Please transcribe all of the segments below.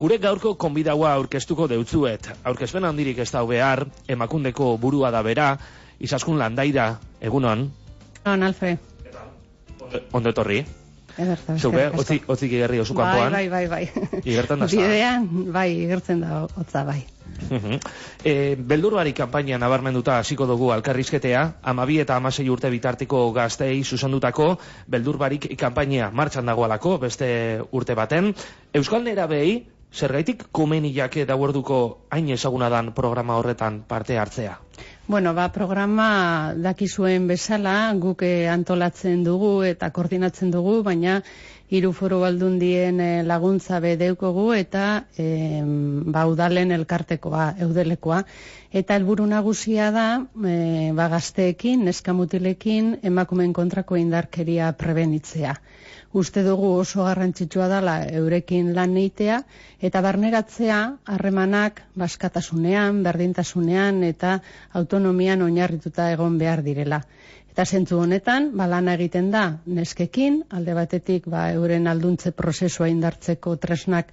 Gure gaurko konbidaua aurkeztuko deutzuet. Aurkezpen handirik ez da behar, Emakundeko burua da bera, Izaskun Landaira, egunon. Non, Alfred. Ondo etorri. Ederta, Zuke, otzik igerri oso kanpoan. Bai. Igertan da za. Bidean, bai, igertzen da hotza, bai. Beldurbarik kanpaina nabarmenduta hasiko dugu alkarrizketea, 12 eta 16 urte bitarteko gazteei zuzendutako Beldurbarik kanpaina martxan dagoalako, beste urte baten. Euskal Nerabei, zergaitik komeniak dauerduko hain ezaguna dan programa horretan parte hartzea? Bueno, programa dakizuen bezala, guk antolatzen dugu eta koordinatzen dugu, baina 3 foru aldundien laguntza bedeukogu eta udalen elkartekoa, eudelekoa. Eta helburu nagusia da, gazteekin, neskamutilekin, emakumeen kontrako indarkeria prebenitzea. Uste dugu oso garrantzitsua dela eurekin lan eitea, eta barneratzea harremanak askatasunean, berdintasunean eta autonomian oinarrituta egon behar direla. Eta zentzu honetan, lana egiten da neskekin, alde batetik euren alduntze prozesua indartzeko tresnak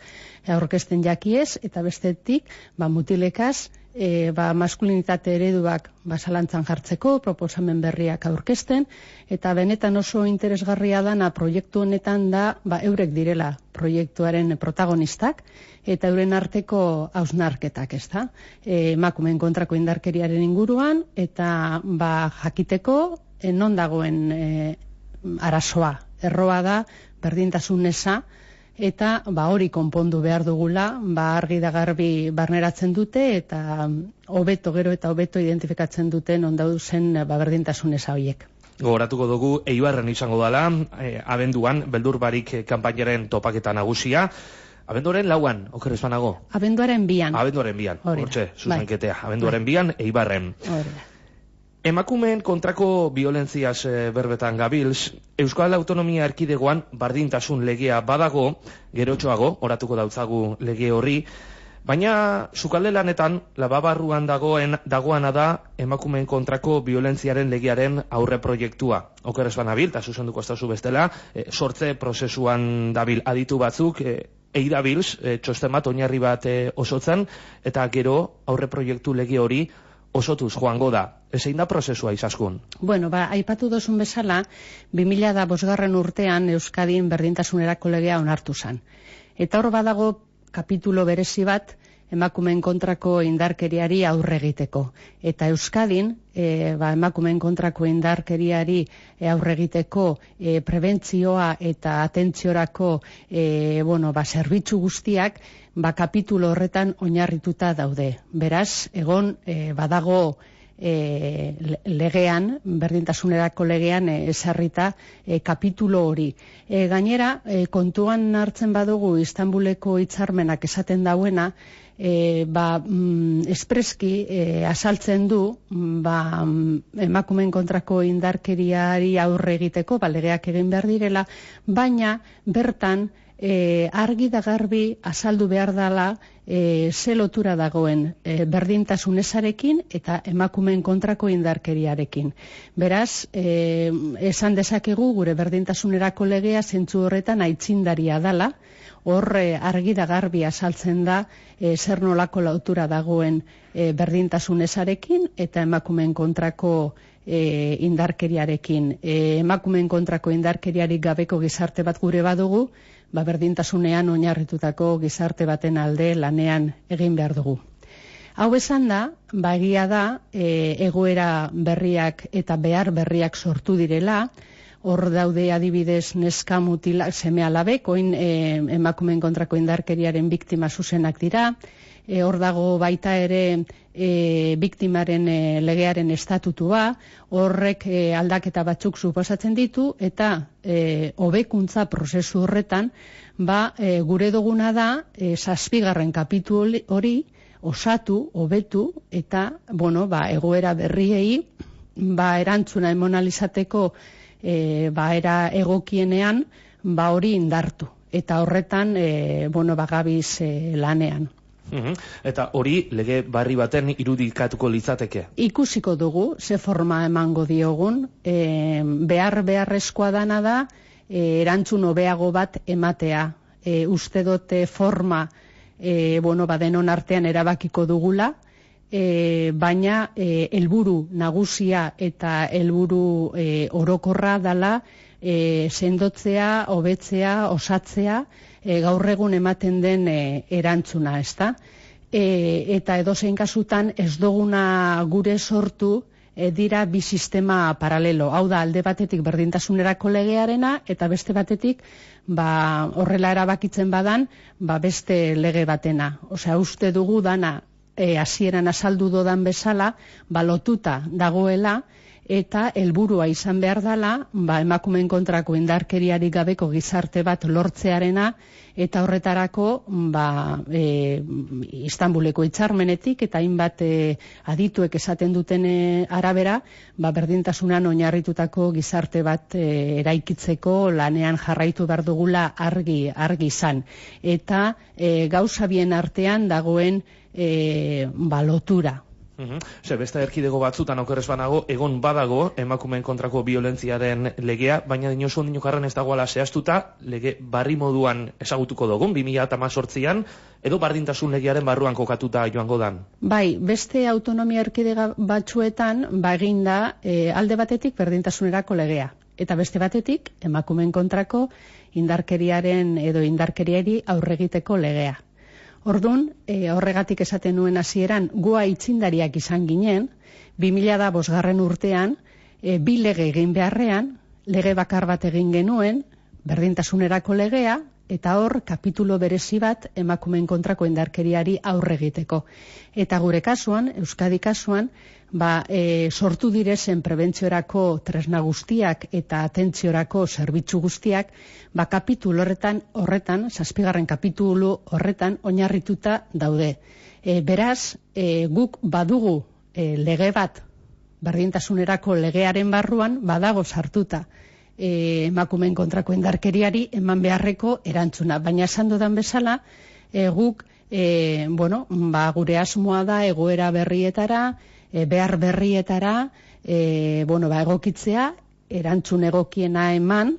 aurkezten jakiez, eta bestetik mutilekaz, maskulinitate ereduak zalantzan jartzeko, proposamen berriak aurkezten, eta benetan oso interesgarria dana proiektu honetan da eurek direla proiektuaren protagonistak, eta euren arteko hausnarketak, ez da? Emakumeen kontrako indarkeriaren inguruan, eta jakiteko non dagoen arazoa. Erroa da, berdintasun eza, eta hori konpondu behar dugula, argi da garbi barneratzen dute, eta gero eta hobeto identifikatzen duten ondauzen berdintasun eza horiek. Gogoratuko dugu, Eibarren izango dela, abenduan, Beldurbarik kanpainaren topaketa nagusia. Abenduaren 4an, oker ez banago? Abenduaren 2an. Abenduaren 2an, hortxe, zuzenketea. Abenduaren 2an, Eibarren. Emakumeen kontrako violentziaz berbetan gabilz, Euskal Autonomia Erkidegoan bardintasun legea badago, gerotxoago, oratuko dautzagu lege horri, baina sukalde lanetan, lababarruan dagoana da emakumeen kontrako violentziaren legearen aurre proiektua. Oker ez banabil, eta zuzenduko ez dazu bestela, sortze prozesuan dabil aditu batzuk, eidabilz, txosten bat, oinarri bat osotzen, eta gero aurre proiektu lege hori osotuz joango da. Ezein da prozesua, Izaskun? Bueno, aipatu dozun bezala, 2005 urtean Euskadin berdintasunerako legea onartu zen. Eta hor badago kapitulo berezi bat emakumeen kontrako indarkeriari aurre egiteko. Eta Euskadin, emakumeen kontrako indarkeriari aurre egiteko prebentzioa eta atentziorako zerbitzu guztiak, kapitulo horretan oinarrituta daude. Beraz, egon badago legean, berdintasunerako legean ezarrita kapitulo hori. Gainera, kontuan hartzen badugu Istanbuleko hitzarmenak esaten dauena, espreski azaltzen du emakumeen kontrako indarkeriari aurre egiteko, legeak egin behar direla, baina bertan argi da garbi azaldu behar dela ze lotura dagoen berdintasun ezarekin eta emakumeen kontrako indarkeriarekin. Beraz, esan dezakegu gure berdintasunerako legea zentzu horretan aitzindaria dela, hor argi da garbi azaltzen da zer nolako lotura dagoen berdintasun ezarekin eta emakumeen kontrako indarkeriarekin. Emakumeen kontrako indarkeriarik gabeko gizarte bat gure badugu, berdintasunean oinarritutako gizarte baten alde lanean egin behar dugu. Hau esan da, egia da, egoera berriak eta behar berriak sortu direla, hor daude adibidez neska mutilak seme-alabek, oin emakumeen kontrako indarkeriaren biktima zuzenak dira, hor dago baita ere biktimaren legearen estatutua, horrek aldaketa batzuk suposatzen ditu, eta hobekuntza prozesu horretan, gure duguna da, 7. kapitulu hori osatu, hobetu, eta, egoera berriei, erantzuna emonalizateko era egokienean, hori indartu. Eta horretan, gabiz lanean. Eta hori lege barri baten irudikatuko litzateke? Ikusiko dugu, ze forma emango diogun, beharrezkoa dana da, erantzun hobeago bat ematea. Uste dute forma denon artean erabakiko dugula, baina helburu nagusia eta helburu orokorra dala sendotzea, hobetzea, osatzea, gaur egun ematen den erantzuna, ezta? Eta edozein kasutan ez duguna gure sortu dira bi sistema paralelo. Hau da, alde batetik berdintasunerako legearena eta beste batetik horrela erabakitzen badan beste lege batena. Osea, uste dugu dana hasieran azaldu dodan bezala lotuta dagoela eta helburua izan behar dela emakumeen kontrako indarkeriarik gabeko gizarte bat lortzearena eta horretarako Istanbuleko hitzarmenetik eta hainbat adituek esaten duten arabera berdintasunan oinarritutako gizarte bat eraikitzeko lanean jarraitu behar dugula argi izan eta gauza bien artean dagoen lotura. Beste erkidego batzutan okerrez banago, egon badago emakumeen kontrako biolentziaren legea, baina dinosu ondinokarren ez dagoela zehaztuta, lege barri moduan ezagutuko dugun, 2018an, edo bardintasun legearen barruan kokatuta joango dan? Bai, beste autonomia erkidega batzuetan, eginda alde batetik berdintasunerako legea. Eta beste batetik, emakumeen kontrako indarkeriaren edo indarkeriari aurregiteko legea. Ordun, horregatik esaten nuen hasieran, gua aitzindariak izan ginen, 2005 urtean, bi lege egin beharrean, lege bakar bat egin genuen, berdintasunerako legea, eta hor kapitulo berezi bat emakumeen kontrako indarkeriari aurre egiteko. Eta gure kasuan, Euskadi kasuan, sortu direzen prebentziorako tresna guztiak eta atentziorako zerbitzu guztiak, kapitulu horretan, 7. kapitulu horretan oinarrituta daude. Beraz, guk badugu lege bat, berdintasunerako legearen barruan, badago sartuta emakumeen kontrako indarkeriari eman beharreko erantzuna. Baina esan dudan bezala, guk gure asmoa da egoera berrietara, behar berrietara, egokitzea, erantzun egokiena eman,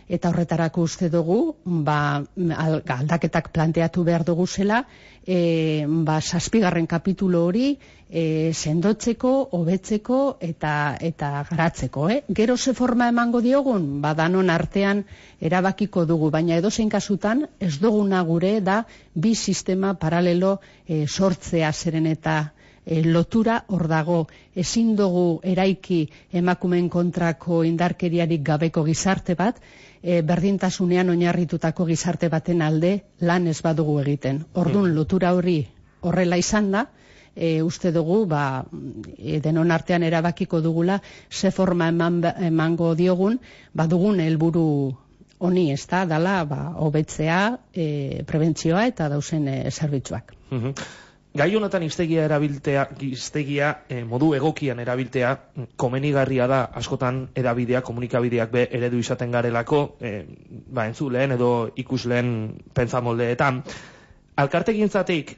eta horretarako uste dugu, aldaketak planteatu behar dugu zela, 7. kapitulo hori sendotzeko, hobetzeko eta garatzeko. Gero ze forma emango diogun, danon artean erabakiko dugu, baina edozein kasutan ez duguna gure da bi sistema paralelo sortzea zeren eta lotura hor dago. Ezin dugu eraiki emakumeen kontrako indarkeriarik gabeko gizarte bat, berdintasunean oinarritutako gizarte baten alde lan ez badugu egiten. Ordun lotura hori horrela izan da, uste dugu denon artean erabakiko dugula ze forma emango diogun, badugun helburu honi, ez da, dala hobetzea, prebentzioa eta dauzen zerbitzuak. Gai honetan hiztegia modu egokian erabiltea komenigarria da askotan edabideak, komunikabideak eredu izaten garelako, entzuleen edo ikusleen pentsamoldeetan. Alkartegintzatik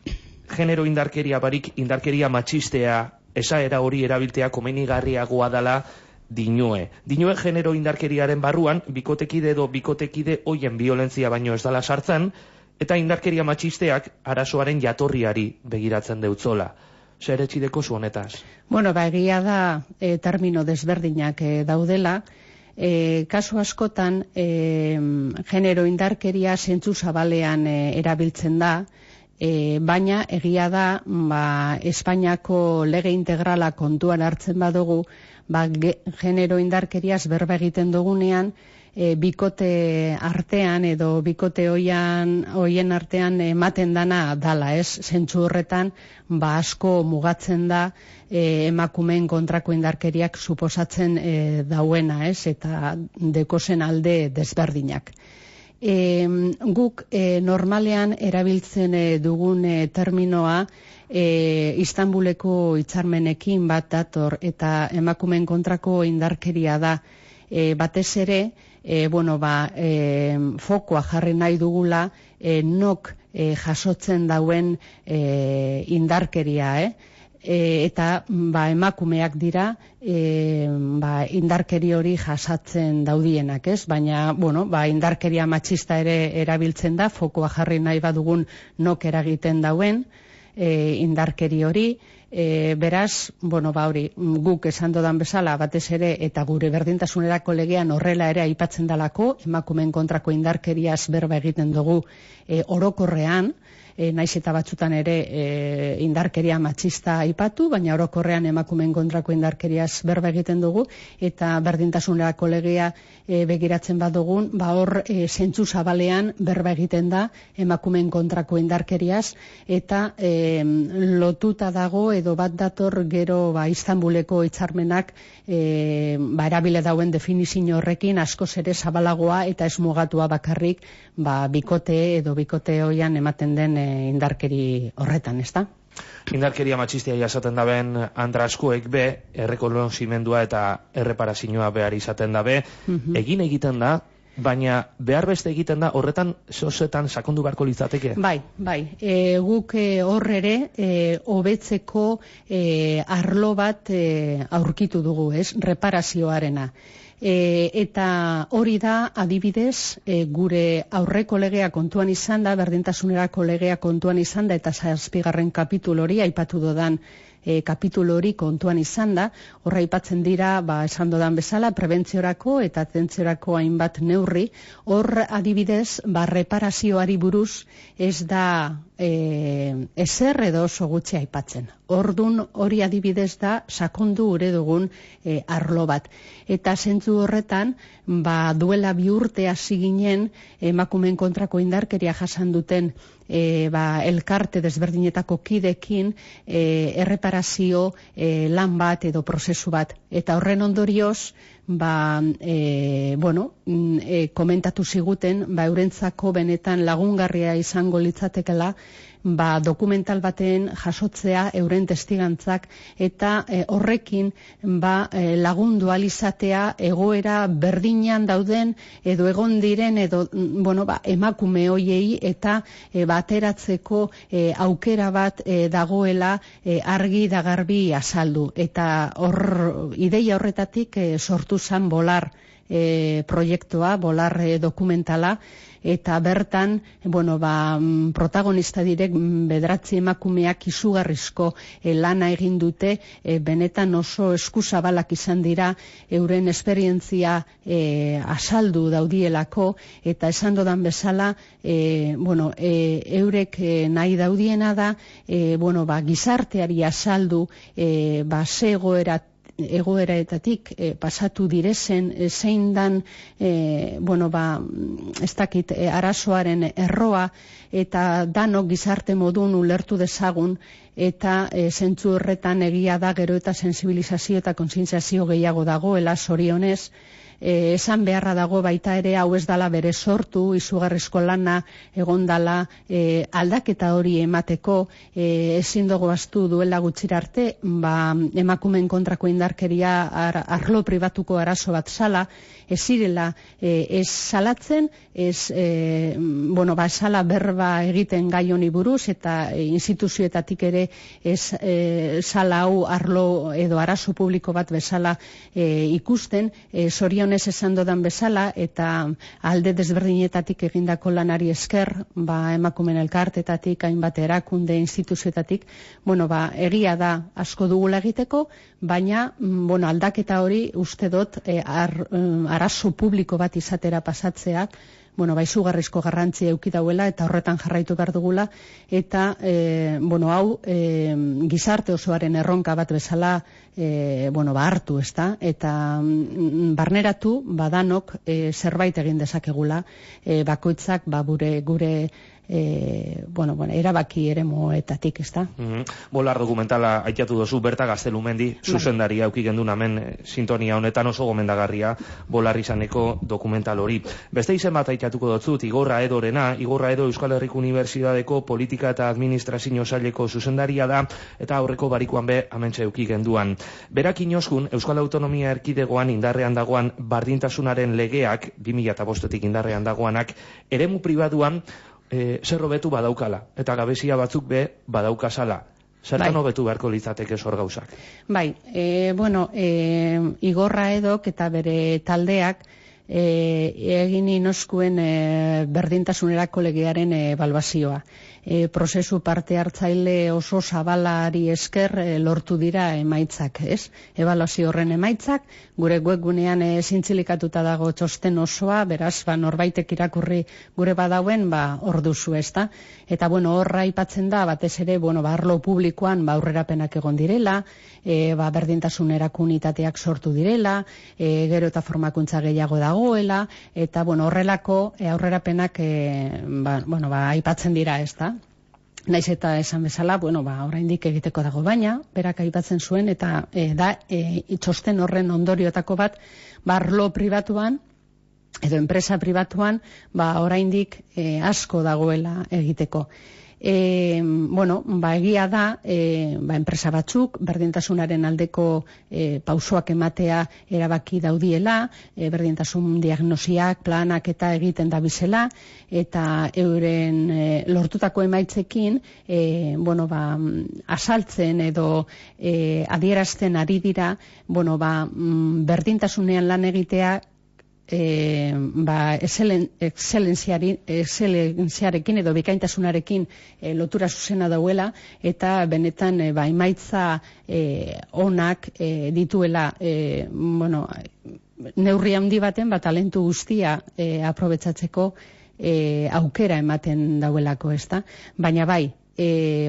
genero indarkeria barik indarkeria matxistea esaera hori erabiltea komenigarriagoa dela dinue. Dinue genero indarkeriaren barruan bikotekide edo bikotekide hoien violentzia baino ez dela sartzen, eta indarkeria matxisteak arazoaren jatorriari begiratzen deutzola. Zer etxideko zu honetaz? Egia da termino desberdinak daudela. Kasu askotan, genero indarkeria zentzu zabalean erabiltzen da, baina egia da Espainiako lege integrala kontuan hartzen badugu, genero indarkeriaz berba egiten dugunean, bikote artean edo bikote hoien artean ematen dana dala, zentzu horretan asko mugatzen da emakumeen kontrako indarkeriak suposatzen dauena, eta dekozen alde desberdinak. Guk normalean erabiltzen dugun terminoa Istanbuleko hitzarmenekin bat dator eta emakumeen kontrako indarkeria da, batez ere fokoa jarri nahi dugula nok jasotzen dauen indarkeria, eta emakumeak dira indarkeri hori jasatzen daudienak, ez? Baina, indarkeria matxista ere erabiltzen da, fokoa jarri nahi badugun nok eragiten dauen indarkeri hori. Beraz, hori, guk esan dodan bezala, batez ere, eta gure berdintasunerako legean horrela ere aipatzen dalako, emakumeen kontrako indarkeriaz berba egiten dugu orokorrean, naiz eta batzutan ere indarkeria matxista aipatu, baina orokorrean emakumeen kontrako indarkeriaz berba egiten dugu, eta berdintasunerako legea begiratzen badugun, hor zentzu zabalean berba egiten da emakumeen kontrako indarkeriaz, eta lotuta dago edo bat dator gero Istanbuleko hitzarmenak erabile dauen definizio horrekin askoz ere zabalagoa eta ez mugatua bakarrik bikote edo bikote hoian ematen den indarkeri horretan, ezta? Indarkeria matxistia jasaten daben andraskoek be, errekonozimendua eta erreparazioa behar izaten dabe, egiten da, baina behar beste egiten da, horretan zozetan sakondu beharko litzateke? Bai, guk hor ere hobetzeko arlo bat aurkitu dugu, ez? Reparazioarena. Eta hori da, adibidez, gure aurreko legea kontuan izan da, berdintasunerako legea kontuan izan da, eta 7. kapitulu hori, aipatu dodan kapitulu hori kontuan izan da, horra aipatzen dira, esan dodan bezala, prebentziorako eta atentziorako hainbat neurri, hor adibidez, reparazioari buruz ez da ezer edo oso gutxi aipatzen. Ordun hori adibidez da sakondu gure dugun arlo bat. Eta zentzu horretan, duela 2 urte hasi ginen emakumeen kontrako indarkeria jasan duten elkarte desberdinetako kidekin erreparazio lan bat edo prozesu bat. Eta horren ondorioz, komentatu ziguten, eurentzako benetan lagungarria izango litzatekela, dokumental baten jasotzea euren testigantzak eta horrekin lagundu alizatea egoera berdinean dauden edo egon diren edo emakume hoiei eta bateratzeko aukera bat dagoela argi da garbi azaldu. Eta hor ideia horretatik sortu zen Bolar proiektua, Bolar dokumentala, eta bertan, protagonista direk 9 emakumeak izugarrizko lana egin dute, benetan oso eskuzabalak izan dira, euren esperientzia azaldu daudielako, eta esan dodan bezala, eurek nahi daudiena da, gizarteari azaldu, egoeraetatik pasatu direzen, zein dan ez dakit arazoaren erroa, eta danok gizarte modun ulertu dezagun, eta zentzu horretan egia da gero eta sensibilizazio eta kontzientziazio gehiago dagoela, zorionez. Esan beharra dago baita ere hau ez dala bere sortu, izugarrizko lana egon dala aldaketa hori emateko, ezin dugu astu duela gutxira arte, emakumeen kontrako indarkeria arlo pribatuko arazo bat zala, ez zirela ez salatzen, ez sala berba egiten gai honi buruz, eta instituzioetatik ere ez sala hau arlo edo arazo publiko bat bezala ikusten, zorionez esan dodan bezala, eta alde desberdinetatik egindako lanari esker, emakumeen elkartetatik, hainbat erakunde instituzioetatik, egia da asko dugula egiteko, baina aldaketa hori uste dut arazo publiko bat izatera pasatzeak, izugarrizko garrantzia eduki dauela eta horretan jarraitu behar dugula, eta hau gizarte osoaren erronka bat bezala hartu, ezta? Eta barneratu badanok zerbait egin dezakegula, bakoitzak gure erabaki eremuetatik, ezta? Bolar dokumentala aitatu dozu, Berta Gaztelumendi, zuzendaria auki gendun hemen sintonia honetan, oso gomendagarria Bolar izaneko dokumental hori. Beste izen bat aitatuko dotzut, Igor Aedorena. Igor Aedo Euskal Herriko Unibertsitateko Politika eta Administrazio Saileko zuzendaria da, eta aurreko barikuan hementxe auki genduan. Berak inoskun, Euskal Autonomia Erkidegoan indarrean dagoan bardintasunaren legeak, 2005-tik indarrean dagoanak, eremu pribatuan zer hobetu badaukala, eta gabezia batzuk badaukazala. Zertan hobetu beharko litzateke zor gauzak? Bai, Igorra Edok eta bere taldeak egin inoskuen berdintasunerako legearen ebaluazioa. Prozesu parte hartzaile oso zabalari esker lortu dira emaitzak, ez? Ebaluazio horren emaitzak, gure webgunean zintzilikatuta dago txosten osoa, beraz, norbaitek irakurri gure badauen, hor duzu, ezta? Eta, horra aipatzen da, batez ere, arlo publikoan, aurrerapenak egon direla, berdintasunerako unitateak sortu direla, gero eta formakuntza gehiago dagoela, eta, horrelako aurrerapenak, aipatzen dira, ezta? Naiz eta esan bezala, oraindik egiteko dago, baina, berak aipatzen zuen, eta da, txosten horren ondorioetako bat, arlo pribatuan, edo enpresa pribatuan, oraindik asko dagoela egiteko. Egia da, enpresa batzuk, berdintasunaren aldeko pausoak ematea erabaki daudiela, berdintasun diagnosiak, planak eta egiten dabizela, eta euren lortutako emaitzekin, asaltzen edo adierazten ari dira, berdintasunean lan egitea, excelentziarekin edo bikaintasunarekin lotura zuzena dauela, eta benetan emaitza onak dituela, neurri handi baten, talentu guztia aprobetxatzeko aukera ematen dauelako, ezta? Baina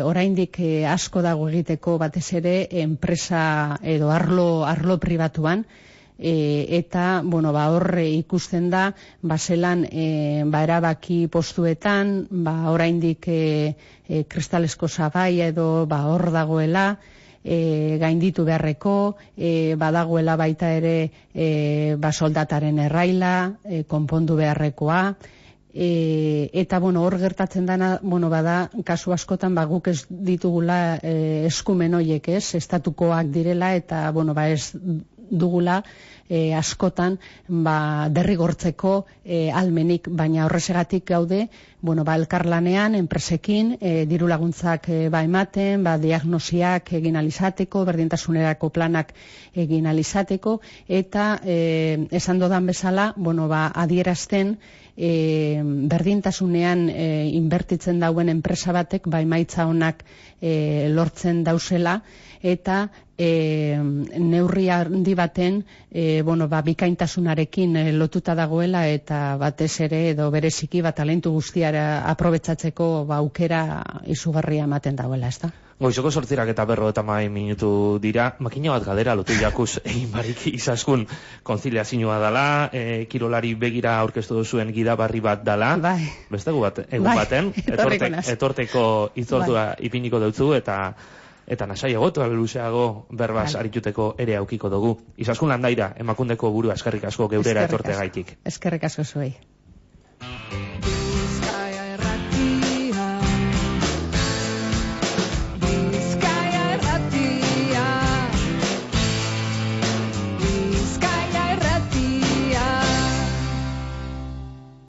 oraindik asko dago egiteko, batez ere enpresa edo arlo pribatuan, eta horre ikusten da zelan erabaki postuetan oraindik kristalesko sabai edo hor dagoela gainditu beharreko, badagoela baita ere soldataren erraila, konpondu beharrekoa, eta hor gertatzen dana, bada kasu askotan guk ez ditugula eskumen horiek, ez, estatukoak direla, eta ez dugula askotan derrigortzeko almenik, baina horrezegatik gaude elkarlanean, enpresekin, diru laguntzak ematen, diagnosiak egin alizateko, berdintasunerako planak egin alizateko, eta esan dodan bezala, adierazten berdintasunean inbertitzen dauen enpresa batek emaitza honak lortzen dauzela, eta neurri handi baten bikaintasunarekin lotuta dagoela, eta batez ere edo bereziki talentu guztiara aprobetxatzeko aukera izugarria ematen dagoela, ezta? Goizoko 8:50 minutu dira, makina bat galdera lotu jakuz egin barik izaskun konziliazioa dela, kirolari begira aurkeztu duzuen gidabarri bat dela, bestegu bat, egun baten, etorteko itzordua ipiniko dutzu, eta nasai egotu, luzeago berbaz arituteko ere aukiko dugu. Izaskun Landaira, Emakundeko burua, eskerrik asko geurera etorte gaitik. Eskerrik asko zuei.